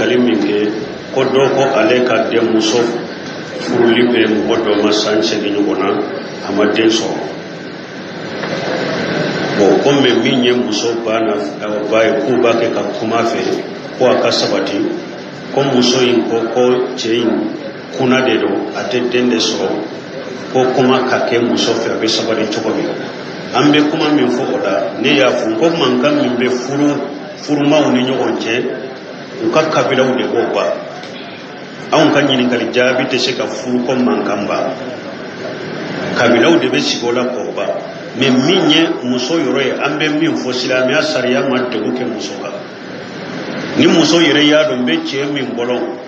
kaliminke ko do ko ale ka de muso furuli be mo do masanse ni ngona amade so bo ko me minye muso bana abai ku ba ke ka kuma fe ko akasabati ko muso yin ko chein kuna de do atende so ko kuma ka ke muso fe be sabari chokobi ambe kuma min fo oda ne ya fu ko man kan min be furu mawu ni nyogonche uka kabila ude ko ba an kan yin kali jabi te se ka furu ko man kan ba kabila ude be sigola ko ba me minye muso yoro e ambe min fo silamiya sariya ma de ko ke muso ka ni muso yere ya do be che min bolon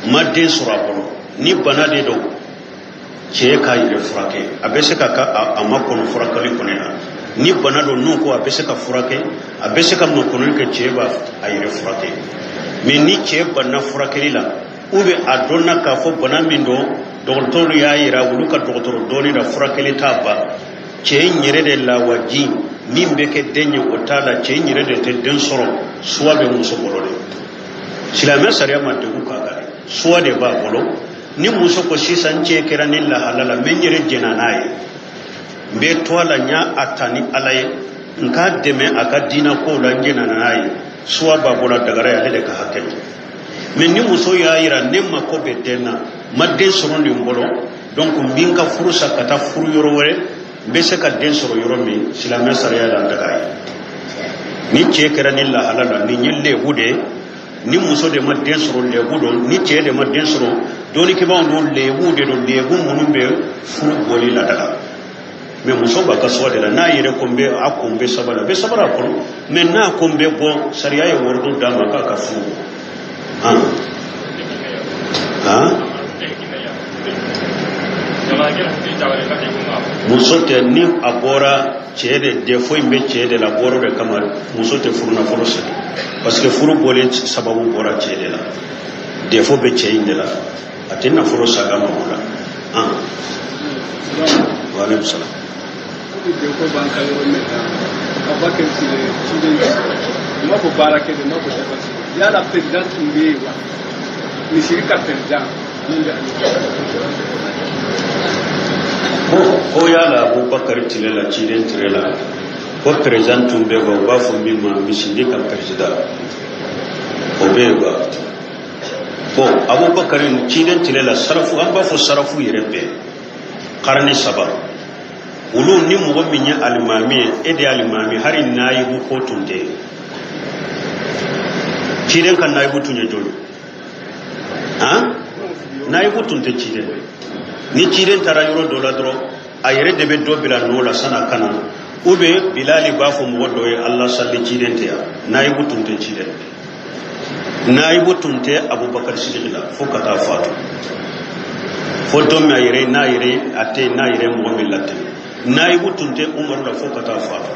madde sura bolo ni bana de do che ka yire furake abese ka amakono furakali konena ni bana do nu ko abese ka furake abese ka makono ke che ba ayire furake me ni che bana furakeli la ube adonna ka fo bana min do docteur ya yira wulu ka docteur doni da furakeli taba che nyere de la waji min be ke denye otala che nyere de te den soro suwabe muso bolode silama sariya ma de ku ka gare suwade ba bolo ni muso ko sisan ce kira ni la halala men yere jenanaye be tola nya atani alaye nka deme aka dina ko la jenanaye suwa ba bola dagara ya de ka hakkel men ni muso ya yira ne mako be dena madde soro ni mbolo donc mbinka furusa kata furu yoro wore be se ka den soro yoro mi silama sariya la dagara ni ce kira ni la halala ni nyelle hude ni muso de madden soro le budo ni ce de madden soro doni ke ba on le bude do le bu munumbe furu boli la daga me muso ba ka so de la na yire kombe akombe sabara be sabara ko me na kombe bo sariya ye wordo da ma ka fu muso te ni abora cede de foi be cede la boro de kamar muso te furuna forose parce que furu bole sababu bora cede la de fo be cede la atina forosa ga mabula wa alaykum salam de ko banka yo meta abake cide ma ko barake de ma ko tabasi ya la president mbewa ni shirika president ko yala Abubakar tilela ciren tirela ko president tumbe go ba fo mi ma misindi ka president obeba bo Abubakar ciren tilela sarafu an ba fo sarafu yerebe qarni sabar ulu ni mo minya almami ede almami hari nayi bu ko tunde ciren kan nayi bu tunye jolo nayi bu tunde ciren ni ciren tara yoro dola dro ayere debe do bila nola sana kana ube bilali bafo mo wodo e Allah salli ciren te ya nayi butunte ciren nayi butunte Abubakar Siddiq fo kata fatu fo to mi ayere nayire ate nayire mo millate nayi butunte Umar da fo kata fatu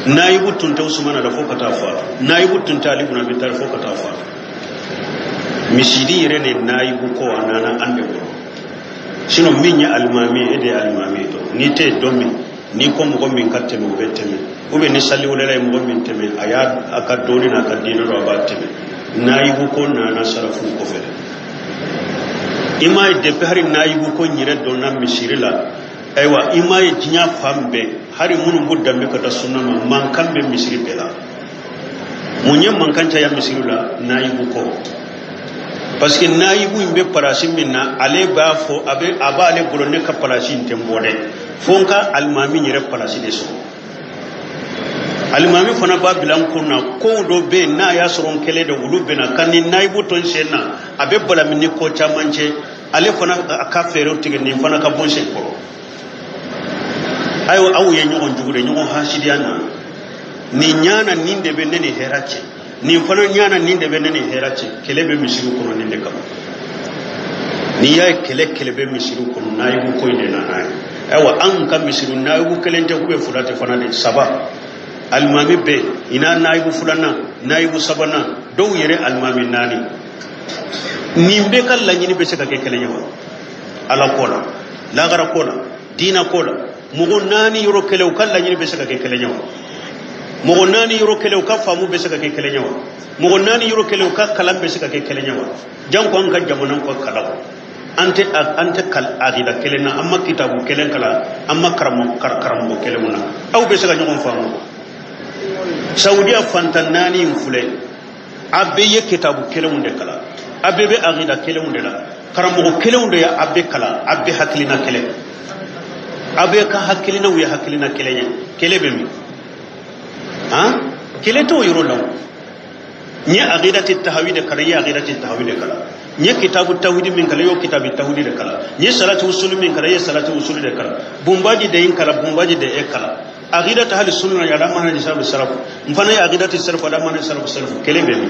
nayi butunte Usman da fo kata fatu nayi butunte Ali ibn Abi Talib fo kata fatu misidi yere ne nayi bu ko anana ande ko sino minya almami ede almami to ni te domi ni ko mo min katte mo beteme ube ni salli wala mo min teme aya aka doni na kadina ro ba teme nayibu ko na sarafu ko fele imay de hari nayibu ko nyire do na misirila aywa imay jinya fambe hari munu budda me kata sunna man kambe misiri bela munye man kanta ya misirila nayibu ko parce que nayibu imbe parasim minna ale ba fo abe abale bolone ka parasim tembode fonka almami nyere parasim deso almami fona ba bilan kunna ko do be na ya soron kele de wulu bena kanni nayibu ton sena abe bola minni ko chamanche ale fona ka fero tige ni fona ka bonse ko ayo awu ye nyon jugude nyon hasidiana ni nyana ninde be neni herache ni fana nyana ninde be neni herache kelebe misiru kono ninde kam ni ya kelebe misiru kono nayibu ko inde na nay awa an kam misiru nayibu kelente ko be fulate fana de saba almami be ina nayibu fulana nayibu sabana do yere almami nani ni be kala nyini be se ka ke kele nyawa ala kola lagara kola dina kola mugo nani yoro kele kala nyini be se ka ke kele nyawa mo nani yoro kele ka famu be saka ke kele nyawa mo nani yoro kele ka kalam be saka ke kele nyawa jang ko an ka jamanan ko kala ante kal agida kele na amma kitabu kele kala amma karamo kele muna aw be saka nyagon famu saudiya fantanani mfule abbe ye kitabu kele munde kala abbe be agida kele munde la karamo kele munde ya abbe kala abbe haklina kele abbe ka haklina wi haklina kele nya kele be mi ha kele to yoro law ni aqidati tahawid kala ya aqidati tahawid kala ni kitabu tawhid min kala yo kitabu tawhid kala ni salatu usul min kala ya salatu usul de kala bumbaji de kala bumbaji de e kala aqidatu ahli sunna ya da manhaji salaf mfana ya aqidati salaf da manhaji salaf kele be mi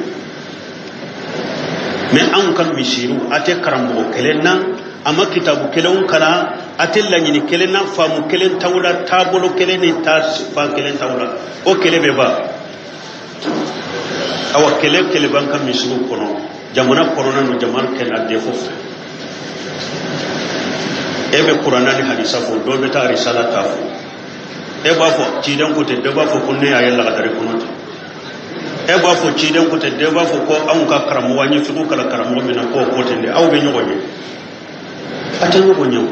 mais an kan mishiru ate karambo kele na ama kitabu kele on kala ate lanyini kele na famu kele tawla tabolo kele ni tas fa kele tawla o kele be ba awa kele banka mishiru kono jamana corona no jamal ken adde fof ebe qur'ana ni hadisa fo do be ta risala ta fo e ba fo ci dan ko te de ba fo kunne ya yalla kadare kono e ba fo ci dan ko te de ba fo ko an ka karamo wani fi ko kala karamo mina ko te de aw be nyogo ni ata nyogo nyaw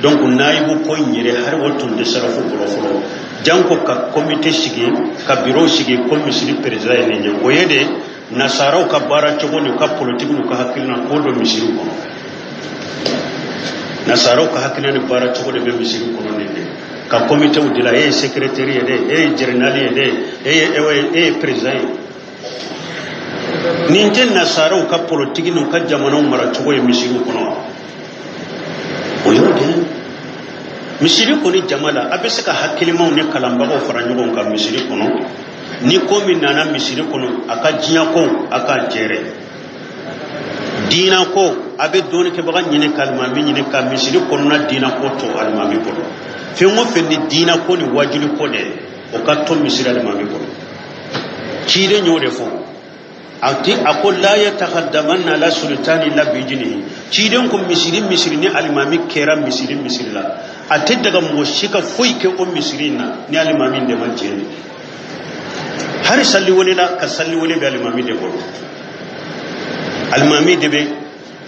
donc naibu ko nyire har wotun de sarafu bolo janko ka comité sigi ka bureau sigi commission président ni nyaw yede nasarau ka bara chogoni ka politique no ka hakilna ko do misiru ko nasarau ka hakilna ni bara chogoni be misiru ko ne ka comité udila secrétaire de journal de président ninje nasarau ka politique no ka jamana mara chogoy misiru ko no oyode misiru ko ni jamala abesaka hakilima ne kalamba ko faranyo ka misiru ko no ni komi nana misiri kono aka jinya ko aka jere dina ko abe doni ke baga nyine kalma mi nyine ka misiri kono na dina ko to alma mi ko fe mo fe ni dina ko ni wajuli ko de o ka to misiri alma mi ko chide nyode fo ati akol la yataqaddamanna la sultani la bijini chide ko misiri ni alma mi kera misiri la ate daga mo shika foi ke o misiri na ni alma mi de manjeni har salli woni la ka salli woni be alimami de bolo alimami de be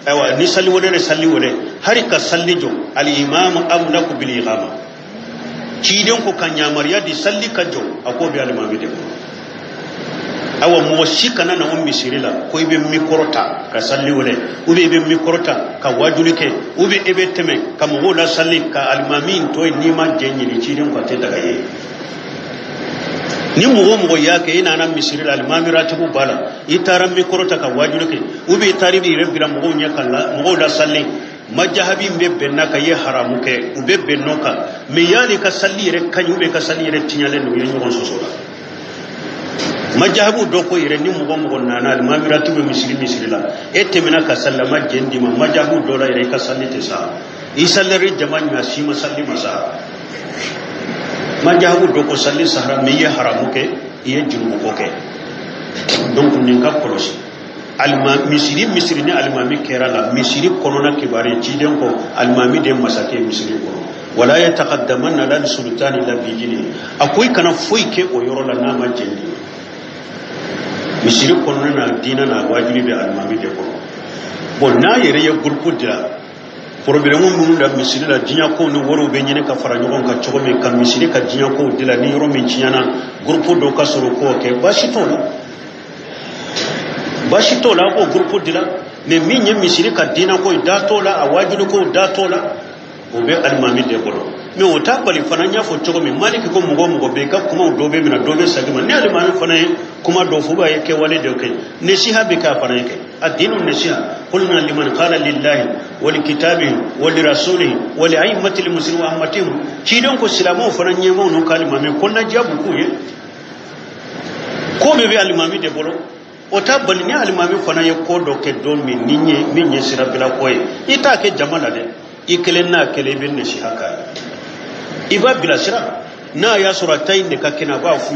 aywa ni salli woni re salli woni har ka salli jo al imam amlaku bil iqama ci den ko kanya mariya di salli ka jo ako be alimami de bolo awa mo shika na na ummi sirila ko be mikrota ka salli woni ube be mikrota ka wajulike ube ebe teme ka mo la salli ka alimami to ni ma jenyi ni ci den ko te daga ye ni mugo yake ina nan misiri al-imami ratibu bala itaram mi korota ka wajuluke ubi taribi rebbira mugo nya kala mugo da salli majahabi mbebbe naka ye haramu ke ubebbe noka me yani ka salli re kanyu be ka salli re tinyale no yenyo gon sosola majahabu do ko ire ni mugo nana al-imami ratibu misiri la etemina ka sallama jendi ma majahabu do la ire ka salli te sa isallari jama'an ma shi masalli masa majahabu do ko salli sahara me ye haramu ke ye junubu ko ke donc nin ka kolosi alma misiri ni almami kera la misiri konona kibare ci den ko almami de masake misiri ko wala yataqaddamanna lal sultani la bijini akoy kana foy ke o yoro la na ma jendi misiri konona na dina na wajibi be almami de ko bon na yere ye groupe de problème mun da misiri la dinya ko ni woro be nyine ka fara nyogon ka chogo me ka misiri ka dinya ko dila ni yoro min chiana groupe do ka soro ko ke bashito la ko groupe dila me minye misiri ka dina ko da tola awajidu ko da tola o be almami de ko me o tabali fana nya fo chogo me maliki ko mugo be ka kuma do be mina do be sagima ne almami fana kuma do fu ba yake wale de kai ne shi habe ka fara yake addinu nasiha qulna liman qala lillahi wa likitabihi wa lirasulihi wa li'aimmatil muslimin wa ahmatihim shi don ko islamu fana nya mo no kalima me ko na jabu ku ye ko be almami de bolo o tabali ne almami fana ye ko do ke do min ninye sirabila ko ye ita ke jamala de ikelen na kele bin ne shi haka iba bila sira na ya suratai ne ka kina ba fu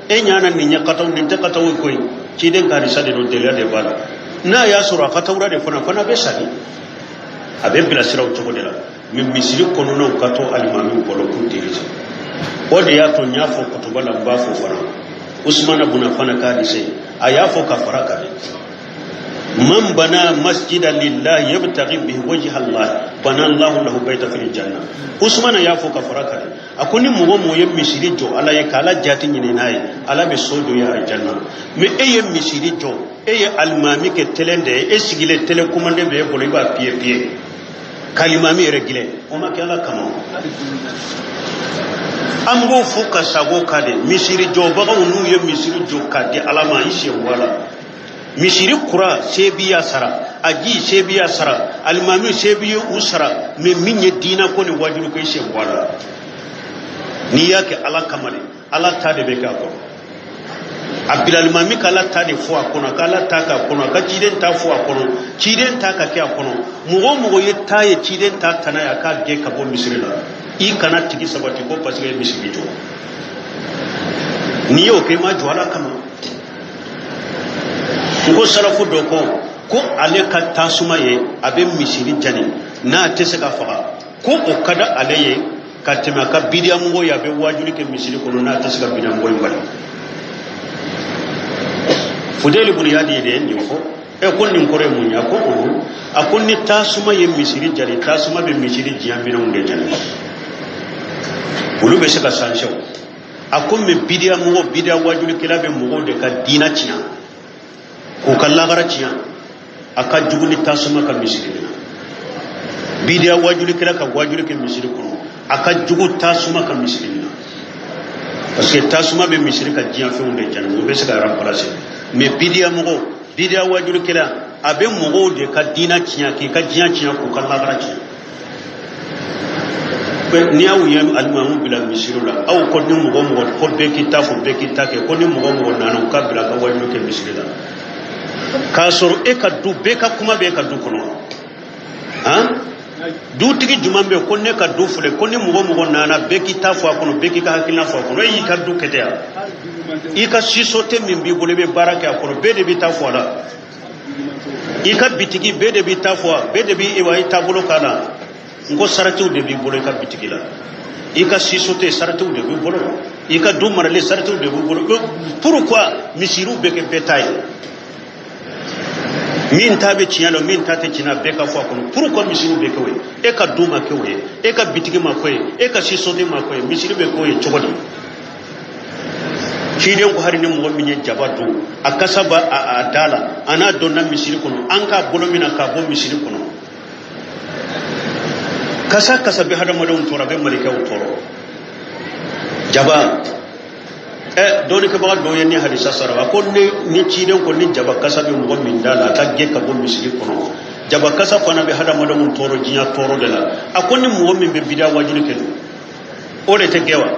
enyana ni nyakata unente kata wikoi chiden ka risade no delia de bala na ya sura kata ura de fana besadi abe bila sira uchokodela misiri kono no kato alimami polo kuntirisa ode ya to nyafo kutubala mbafo fana Usman ibn Affan kadi sai ayafo kafara kadi man bana masjidan lillahi yabtaghi bihi wajha Allah bana Allah lahu bayta fil janna Usman ayafo kafara kadi akuni mugo moye misiri jo ala ye kala jati nyine nayi ala be sodo ya janna me eye misiri jo eye almami ke telende e sigile telecommande be bolo ba pie kalimami regile o ma kala kama ambo fuka sago kade misiri jo baga unu ye misiri jo kade alama ishe wala misiri kura sebiya sara aji sebiya sara almami sebiya usara me minye dina ko ni wajulu ko ishe wala ni yake ala kamale ala tade be ka ko abdul mami kala tade fo akona kala taka kono ka jiden ta fo akono jiden ta ka ke akono mugo ye taye jiden ta tanaya ka ge ka bo misiri la I kana tigi sabati ko parce que misiri jo ni yo ke ma jwala kama ko salafu do ko ale ka tasuma ye abe misiri jani na tese ka faga ko o kada ale ye ka tema ka bidiya ngo ya be wajuli ke misiri ko na tese ka bidiya ngo mbali fudeli bun yadi de ni fo e ko ni kore mun ya ko akon ni tasuma ye misiri jani tasuma be misiri jiyambi no nde jani ulu be se ka sansho akon me bidiya ngo bidiya wajuli ke labe ngo de ka dina ciya ko kala garaciya aka juguni tasuma ka misiri bidiya wajuli ke la ka wajuli ke misiri ko aka jugu tasuma ka misiri parce que tasuma be misiri ka jiya fe onde jana mo be se ka remplacer mais bidiya wajuli ke la abe mo de ka dina ciya ke ka jiya ciya ko kala garaciya ni awu yam almamu bila misiri la aw ko ni mo ko be kitafu be kitake ko ni mo nanu ka bila ka wajuli ke misiri la kasoro e ka du be ka kuma be ka du kono du tigi jumambe ko ne ka du fule ko ni mugo nana be ki tafu akono be ki ka hakina fu akono yi ka du ketea i ka sisote min bi bole be baraka akono be de bi tafu ala i ka bitigi be de bi tafu be de bi e wa itabulo kana ngo saratu de bi bole ka bitigi la i ka sisote saratu de bi bole i ka du marale saratu de bi bole pourquoi misiru be ke betaille min tabe cialo min tate cina be ka fo kono pourquoi misiru be ko e ka duma ko e ka bitigi ma ko e ka sisote ma ko misiru be ko chogodi ciden ko harine mo minye jabatu akasaba adala ana donna misiru kono anka bolomina ka bo misiru kono kasa be hada modon tora be malika toro jaba doni ke baga do yenni hadisa sara ko ni ciden ko ni jaba kasa be mo min dala ka ge ka bo misiri kono jaba kasa fana be hada modon toro jinya toro dela akoni mo min be bida wajulu ke o de te gewa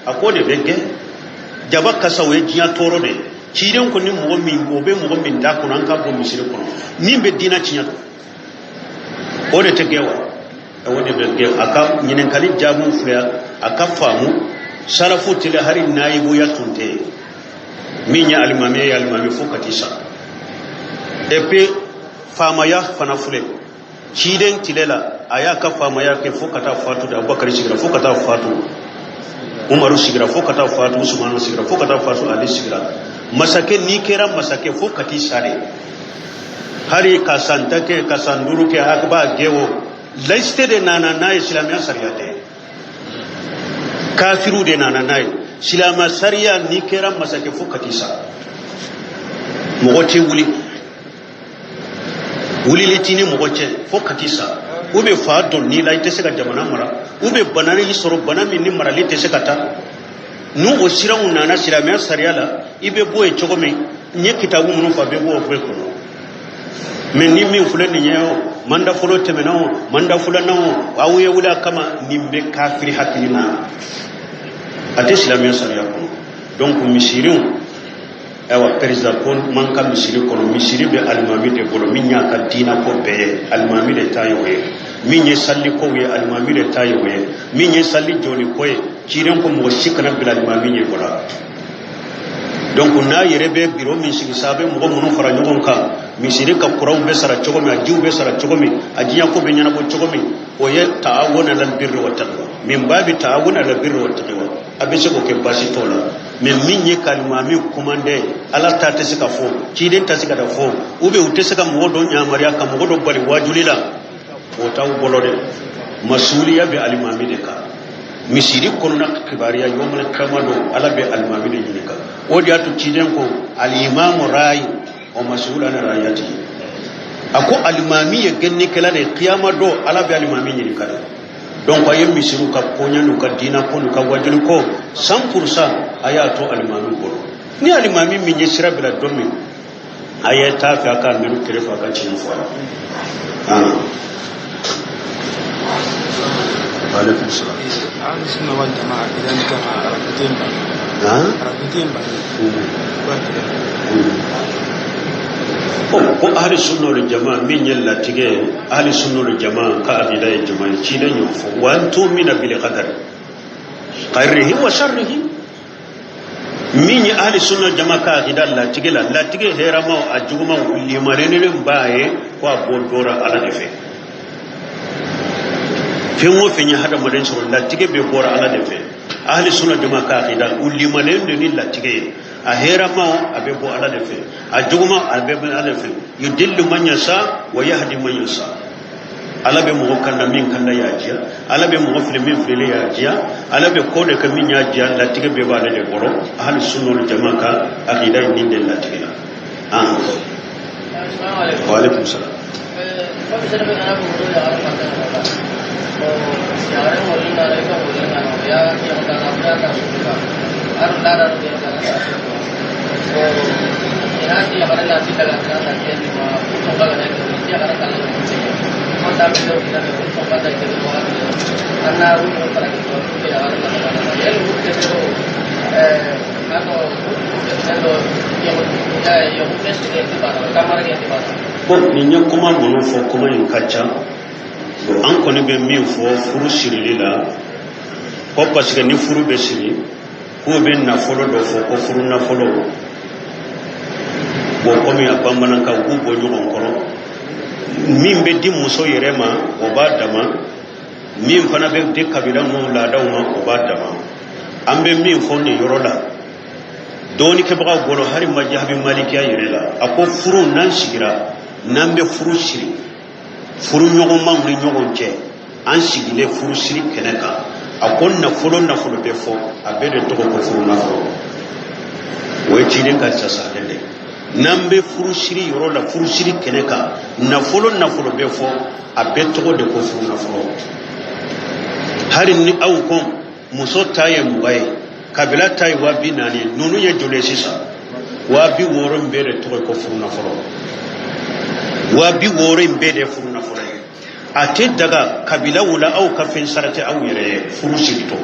akode be ge jaba kasa we jinya toro de ciden ko ni mo min go be mo min da ko nan ka bo misiri kono min be dina cinya o de te gewa o de be ge aka nyinen kali jabu fuya aka famu salafu tile hari naibu ya tunte minya alimami fokatisa epe fama ya fana fule ciden tilela aya ka fama ya ke fokata fatu da Abubakar sigira fokata fatu Umaru sigira fokata fatu Usman sigira fokata fatu Ali sigira masake ni kera masake fokati sare hari kasanta ke kasanduru ke akba gewo laiste de nana na islamiya sariyate kafiru de nana nay silama sariya ni kera masake fokatisa mogote wuli litini mogote fokatisa ube faado ni la itese ka jamana mara ube banana yisoro banami ni mara litese kata nu o siramu nana silama sariya la ibe boye chogome nye kitabu munu fa be bo ko men ni min fulan ni nyayo manda fulo temenao manda fulanawo awuye wula kama nimbe kafiri hakilina ate islamia sariya kono donc misirin ewa président kon manka misiri kono misiri be almami de bolo minya ka dina ko be almami de tayowe minye salli ko we almami de tayowe minye salli joni ko e kiren ko mo sikana bil almami nye bola donc na yere be biro min sigi sabe mo mo fara nyogon ka misiri ka kuraw be sara chogomi ajiw be sara chogomi ajiya ko be nyana bo chogomi o ye ta'awuna lal birri wa taqwa min babi ta'awun ala birri wat taqwa abise ko ke basi tola men min ye kalma mi kumande ala ta sika fo kiden ta sika da fo ube ute sika mo do nyamariya kam mo do bari wajulila o taw bolode masuliya bi alimami de ka misiri kono na kibariya yomul kamado ala bi alimami de nyika o dia to kiden ko al imam rai o masula na rayati ako alimami ye genne kala de qiyama do ala bi alimami nyika donc ayem misiru ka konya nu ka dina ko nu ka wajul ko 100% ayato alimami ko ni alimami min yesira bila domi ayata fa ka miru kerefa ka chin fo alaikum salam sunna wal jamaa idan kama arabitin ba ko ahli sunna wal jamaa min yalla tige ahli sunna wal jamaa ka abida jamaa ci dañu fo wa antumina bil qadar khairihi wa sharrihi min ahli sunna wal jamaa ka abida la tige hera ma ajuguma limarene baye ko abodora ala defe fengo fenya hada maden so la tige be bora ala defe ahli sunna jamaa ka abida limarene ni la tige ahera ma abe bo ala defe ajuguma abe bo ala defe yudillu man yasa wa yahdi man yasa ala be mo kanna min kanna yajiya ala be mo fili min fili yajiya ala be ko de kamin yajiya la tige be ba de boro ahli sunna wal jamaa ka aqida ni de la tige wa alaikum salam ko bi sana be ana mo do ya ala mata ko siare mo ina re ko na ya ya ta na ya ta su ar la ra de ta so inasi ya barang nasi dalam kerana dia ni mah coba kan dia akan kalau macam ni kita kita coba dah kita buat karena rumah pada kita dia akan kalau dia rumah kita kalau yang best dia itu pada kamar dia itu pada ko ninya kuma mono fo kuma in kacha an ko ne be mi fo furu shirilila ko parce que ni furu be shiri ko be na folo do fo ko furu na folo bo komi abamana ka gubo nyogon koro min be di muso yerema o ba dama min fana be de kabila mo la dawma o ba dama ambe min fo ni yorola doni ke baga golo hari majhabi malikiya yerela ako furu nan sigira nan be furu siri furu nyogon ma ni nyogon che an sigile furu siri keneka akon na folo be fo abede to ko furu na fo we chiden ka sasa dende nambe furushiri yoro la furushiri keneka na folo be fo abeto de ko furu na folo hari ni au ko muso taye mugaye kabila taye wa binani nunu ye jole sisa wa bi woro mbere to ko furu na folo wa bi woro mbere furu na folo ate daga kabila wala au kafin sarati au yere furushiri to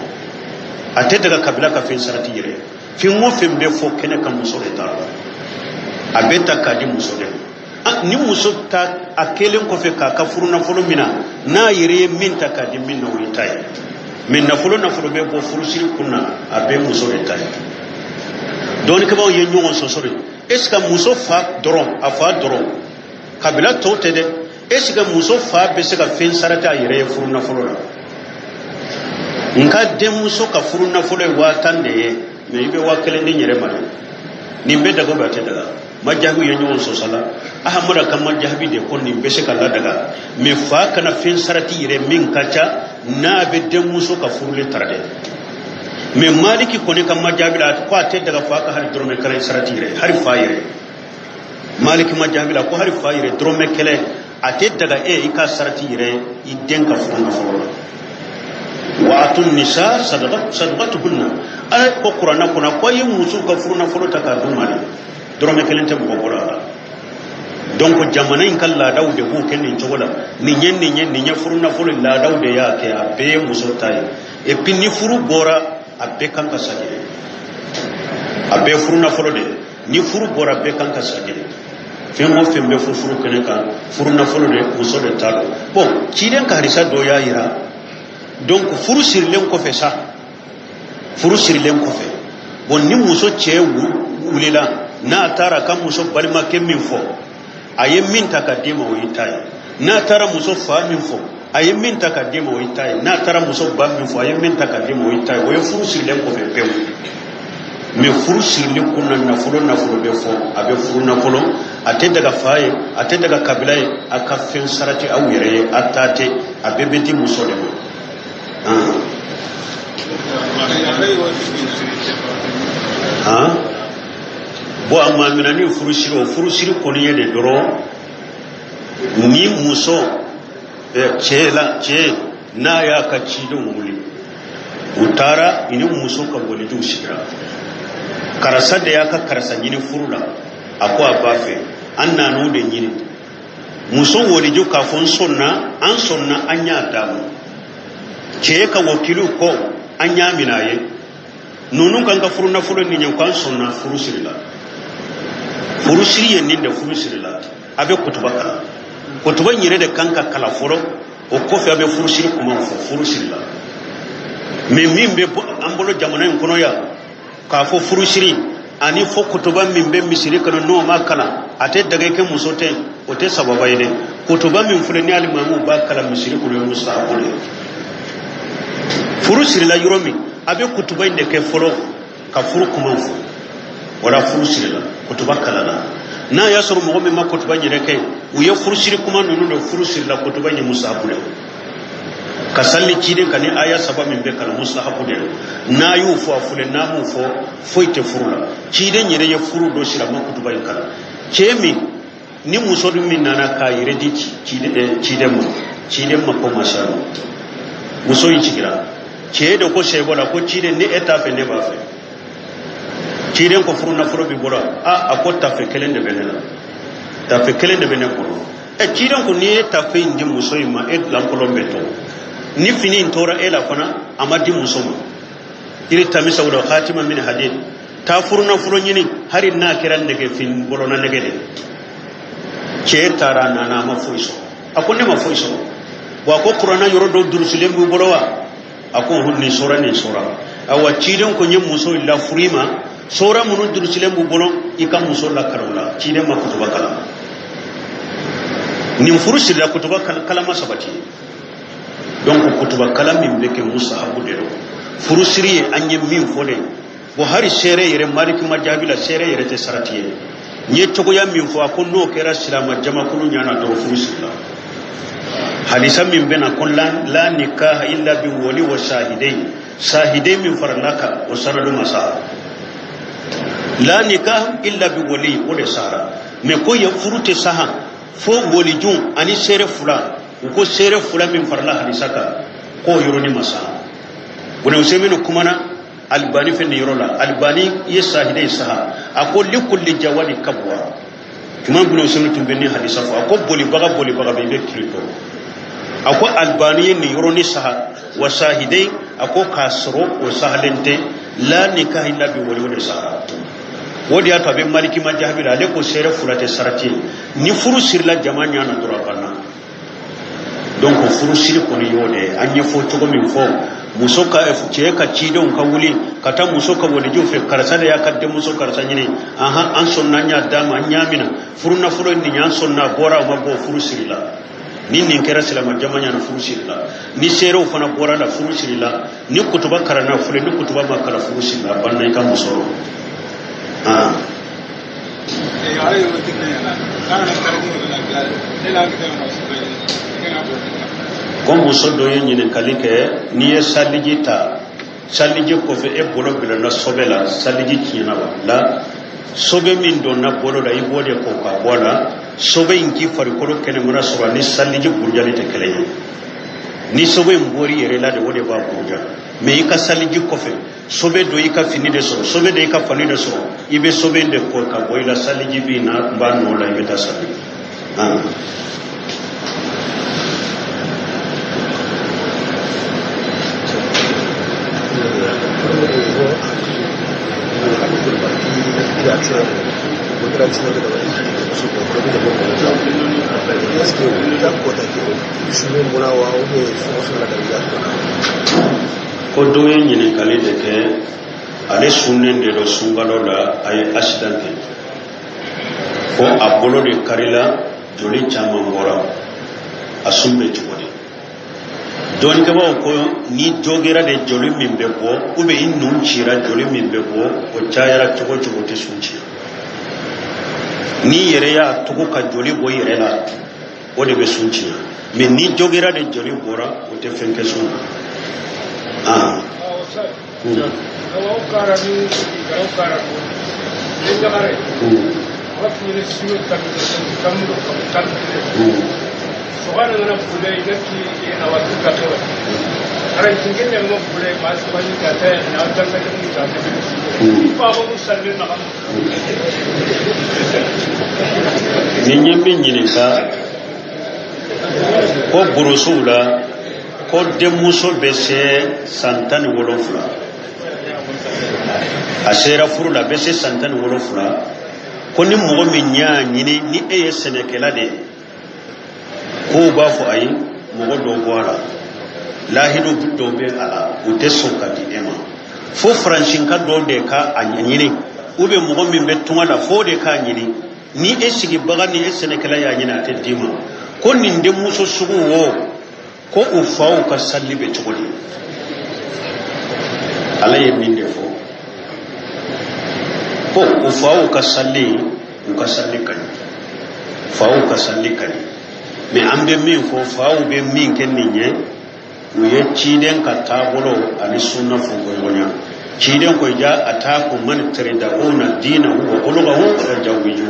ate daga kabila kafin sarati yere fin mo fin be fo keneka muso ta abeta kadi muso de ni muso ta akelen ko fe ka furu na folo mina na yire min ta kadi min no witai min na folo be bo furu siri kunna abe muso de tai don ke ba ye nyon so sori eska muso fa doron afa doron kabila to tede eska muso fa be se ka fen sarata yire furu na folo nka de muso ka furu na folo wa tande me ibe wa kelen de nyere mare nimbe dago ba te daga majahu ye nyon so sala ahamura kam majahi de kon ni bese kala daga me fa kana fen sarati yire min kacha na be de muso ka furule tarade me maliki koni kam majahi la ko ate daga fa ka har drome kala sarati yire har fa yire maliki majahi la ko har fa yire drome kala ate daga ika sarati yire iden ka furuna furula wa atun nisa sadaqatuhunna ay ko qur'ana kuna ko yi muso ka furuna furota ka dumale drome kelente mo bora donc jamana in kala dawde bu kenin jogola ni nyen furuna furu la dawde ya ke abe muso tay e pinni furu bora abe kanka sagire abe furuna furu de ni furu bora abe kanka sagire femo fembe furu keneka furuna furu de muso de talo bon ciden ka harisa do ya ira donc furu sirlen ko fe sa furu sirlen ko fe bon ni muso che wulila na tara kan muso balma ken min fo aye min takadima o yitai na tara muso fa min fo aye min takadimo itai na tara muso bambi fo aye min takadimo itai o furu sirle ko be pew me furu sirle kunna na fulo be fo abe furu na fulo ate daga faye ate daga kabilai aka fen sarati awire atate abebeti muso de bo amma minani furu siri ko ni de doro ni muso ce na ya ka ci don wuli utara ini muso ka wuli du shira karasa da ya ka karasa yini furula akwa abafe an na no da yini muso wuli ju ka fon sonna anya damu ce ka wakilu ko anya minaye nunun kan ka furu na furu ni nyan kan sonna furu sirila furu siriye ni da furu sirila abe kutubaka kutuban yire da kanka kala furo o kofi abe furusiri kuma furusiri la me min be ambolo jamana en kono ya ka fo furusiri ani fo kutuban min be misiri kana no makala ate daga ke musote o te sababa ide kutuban min fulani alimamu ba kala misiri ko yo mustaqbal furusiri la yuromi abe kutuban de ke furo ka furu kuma fu wala furusiri la kutuba kala la na ya soro mo me makoto banye reke uye furusiri kuma nunu do furusiri la koto banye musabule kasalli kide kani aya saba min be kala mustahabude na yu fo afule na mu fo foite furula kide nyere ye furu do sira makoto banye kala kemi ni musodu min nana ka yire di kide mo ko masharu muso yi cigira kede ko shebola ko kide ni etape ne ba fe kiden ko furu na furu bi bora akota tafe kelen de benela tafe kelen de benela ko kiden ko ni tafe indi muso ma lampolo beto ni fini ntora ela fana amadi muso ma iri tamisa wala khatima min hadid ta furu na furu nyini hari na kiran de fin bolo na negede ke tara na ma fuiso akonne ma fuiso wa ko qur'ana yoro do durusule bu bolo wa akon hunni sura ni sura awa kiden ko nyem muso illa furima sora munu durusilen bu bolon ika muso la karola cide ma kutuba kala nim furusi la kutuba kala ma sabati donc kutuba kala min beke musa abu de do furusiri anye min fode bo hari sere yere maliki majabila sere yere te sarati nye togo ya min fo akon no kera silama jama kunu nyana do furusi la hadisa min bena kullan la nikaha illa bi wali wa shahidai min farnaka wa sanadu masa la nikah illa bi wali wala sara me ko ya furute saha fo wali jun ani sere fula ko sere fula min farla hadisaka ko yoroni masa bune usemino kumana albani fe nirola albani yesahide saha ako likulli jawadi kabwa kuma bune usemino tumbeni hadisa fo ako boli baga be kirito ako albani ni yoroni saha wa shahidai ako kasro wa sahalente la nikah illa bi wali wala sara wodi ya tabe maliki majhabi la ko sere furate sarati ni furu sirla jamanya na dura bana donc furu sir ko ni yode anye fo to min fo musoka ce ka ci don ka wuli kata musoka wodi jo fe karasa da ya kadde musoka karasa ni aha an sonna nya dama nyamina furu na furu ni nya sonna bora ma bo furu sirla nin kera silama jamanya na furu sirla ni sero fana bora da furu sirla ni kutuba karana furu ni kutuba ma kala furu sirla banna ka musoro comme sodo yen kalike ni saliji ko fe e bolo bila na sobela saliji kina la sobe min do na bolo da ibode ko ka bola sobe inki fari ko kene mura so ni saliji burjali te kele ni sobe mbori yere la de wode ba burja me ika saliji ko fe sobe do ika fini de so sobe de ika fani de so ibe sobe de ko ka boila saliji bi na ba no la ibe ta sabi ko do yen ni kale de ke ale sunnen de do sungalo la ay accident ko abolo de karila joli chama ngora asumbe chubodi doni ka ba ko ni jogera de joli min be ko ube in nun cira joli min be ko o chayara chogo chogo te sunci ni yere ya to ka joli bo yere la o de be sunci mais ni jogera de joli bora o te fenke sun Soalnya mana boleh ini awak tu kata, orang tinggal yang mau boleh masuk ni kata, nak cakap ni kata, apa pun sendiri nak. Ni ka ko burusula ko demuso bese santani wolofla asera furula bese santani wolofla ko ni mo min nya nyini ni e senekela de ko ba fu ayi mo do boara lahidu do be ala uteso ka di ema fo franchin ka do de ka anyini ube mo min be tunala fo de ka nyini ni e sigi baga ni e senekela ya nyina te dima ko ni de muso sugu wo ko u faw ka salli be chogodi ala ye min de fo ko u faw ka salli kan faw ka salli kan me ambe min fo faw be min ken ni nye u ye ciden ka tabolo ali sunna fo ko yonya ciden ko ja ataku man taridauna dinahu wa quluhu wa jawiju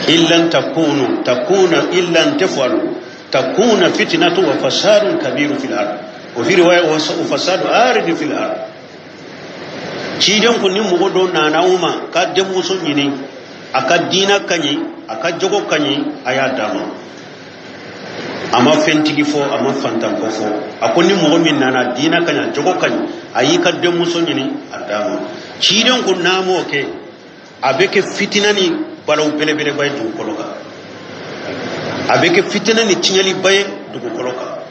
illan takuna illan tafwalu takuna fitnatu wa fasadun kabirun fil ard wa fi riwaya wa fasadu arid fil ard ciden ko ni mo do nanauma ka demu so nyini aka dina kanyi aka jogo kanyi aya dama ama fentigi fo ama fantam ko fo akoni mo min nana dina kanya jogo kanyi ayi ka demu so nyini adama ciden ko namo ke abeke fitinani balaw bele bay du koloka abeke fitinani tinyali bay du koloka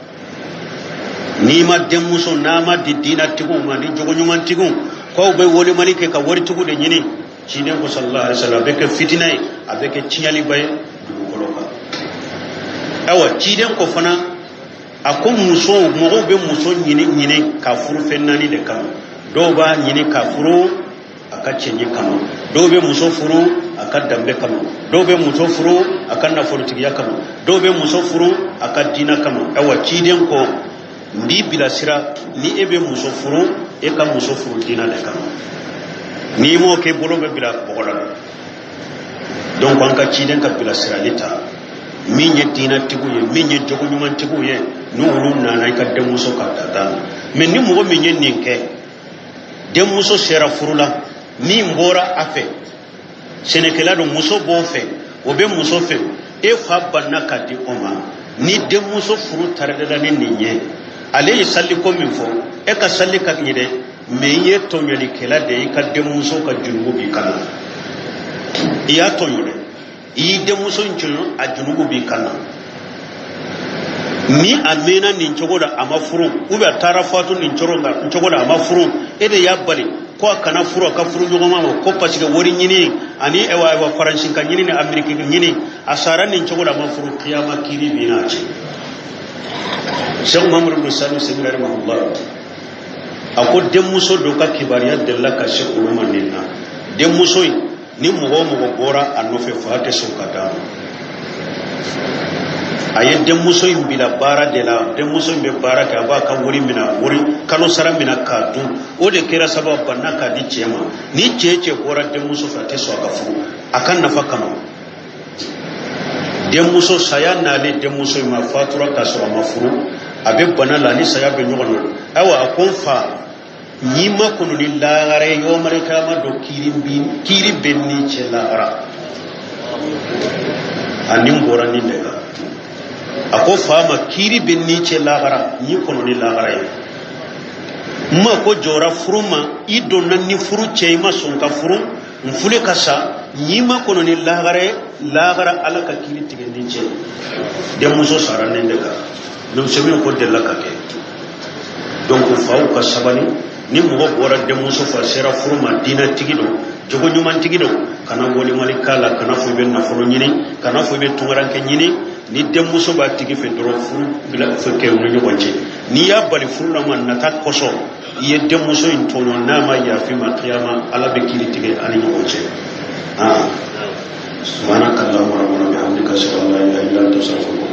ni ma demu so nama di dina tigu ma ni jogo nyuman tigu ko be woli malike ka wori tigu de nyini ciden ko sallallahu alaihi wasallam abeke fitinai abeke tinyali bay du koloka awa ciden ko fana akon muso mo be muso nyini ka furu fennani de kam do ba nyini ka furu aka cenye kama dobe muso furu aka dambe kama dobe muso furu aka na fortigiya kama dobe muso furu aka dina kama awa ciden ko ndi bila sira ni ebe muso furu e ka muso furu dina de kama ni mo ke bolo be bila bogola donc an ka ciden ka bila sira lita minye dina tigu ye minye jogo nyuman tigu ye no wulu nana ka de muso ka dada men ni mo minye ninke de muso sera furula ni mbora afe senekela do muso bo fe obe muso fe e fa banna kati oma ni de muso furu tarada ni ninye ale salli ko min fo e ka salli ka nyide me ye to nyali kela de ka de muso ka junubu bi kana iya to nyode i de muso nchuno a junubu bi kana ni amena ni nchogoda amafuru ube tarafatu ni nchogoda amafuru ede yabali ko kana furu ka furu jogo mama ko pasike wori nyini ani ewa faransin kan nyini ni amerika nyini asara ni nchogoda amafuru kiyama kiri binachi Sheikh Muhammad ibn Salim Sibir rahimahullah ako demuso doka kibariya della ka Sheikh Umar ninna demuso ni mugo bora anofe fate sokata aye demuso bila bara de la demuso be bara ka ba ka wuri mina wuri kalo sara mina ka du o de kera sabab banna ka di chema ni cheche bora demuso fate so ka fu akan nafa kama demuso saya na le demuso ma fatura ka so ma furu abe bana la ni saya be nyogono awa akon fa nyima kunu lillagare yo mare kama do kiri benni chelara anin bora ni daga ako fama kiri benni chelara ni kunu lillagare ma ko jora furuma ido nanni furu cheima sonka furu mfule kasa nyima kunu lillagare lagara alaka kiri tigendi che demuso sarane daga no semi ko de lakake donc faaw ka sabani ni mo bora demuso fa sera furuma dina tigido jogo nyuman tigido kana woli malikala kana fu be na furu nyini kana fu be tungaranke nyini ni demuso ba tigi fe doro furu bila fe ke woni wonje ni ya bali furu na man nata koso ye demuso in tono na ma ya fi ma qiyama ala be kili tige ani wonje subhanakallahumma wa bihamdika ashhadu an la ilaha illa anta astaghfiruka